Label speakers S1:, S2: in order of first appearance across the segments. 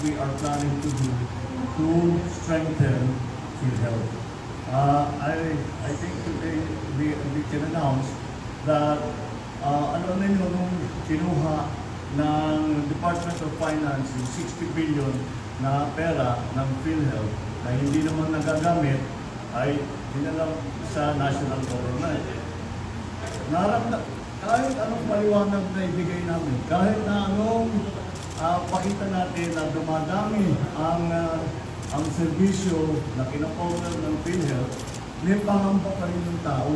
S1: we are planning to do to strengthen PhilHealth. I think today we can announce that alam ninyo nung kinuha ng Department of Finance yung 60 billion na pera ng PhilHealth na hindi naman nagagamit ay dinalang sa national government. Kahit anong paliwanag na ibigay namin, kahit na anong pakita natin na dumadami ang serbisyo na kinapower ng PhilHealth, may pangamba pa rin ng tao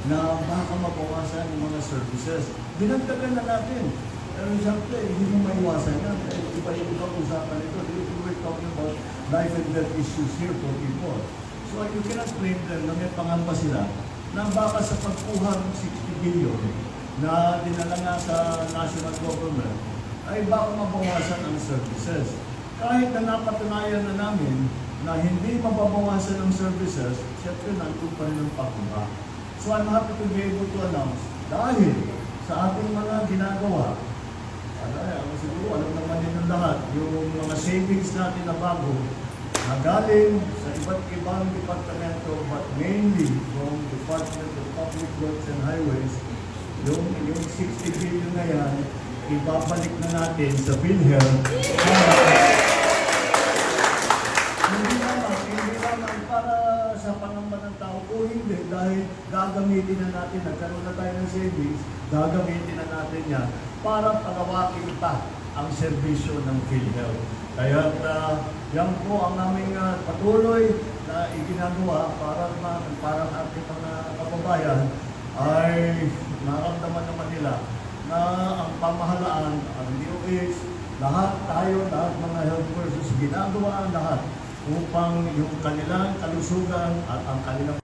S1: na baka mabawasan yung mga services. Dinagdagan na natin. Pero siyempre, hindi mo maiwasan yan. Iba yung ibang usapan ito. We're talking about life and death issues here for people. So you cannot blame them na may pangamba sila na baka sa pagkuha ng 60 billion na dinala nga sa national government ay baka mabawasan ang services. Kahit na napatunayan na namin na hindi mababawasan ang services, siyempre nandun pa rin ang pagkuha. So I'm happy to be able to announce dahil sa ating mga ginagawa, siguro alam naman din ng lahat, yung mga savings natin na bago na galing sa iba't ibang departamento but mainly from Department of Public Works and Highways, yung 60 billion na yan, ibabalik na natin sa PhilHealth. Hindi naman para sa pangamba ng tao o hindi, dahil gagamitin na natin, nagkaroon na tayo ng savings, gagamitin na natin yan para palawakin pa ang serbisyo ng PhilHealth. Kaya yan po ang aming patuloy na iginagawa para ating mga kababayan ay maramdaman naman nila na ang pamahalaan, ang DOH, lahat mga health workers, ginagawa ang lahat upang yung kanilang kalusugan at ang kanilang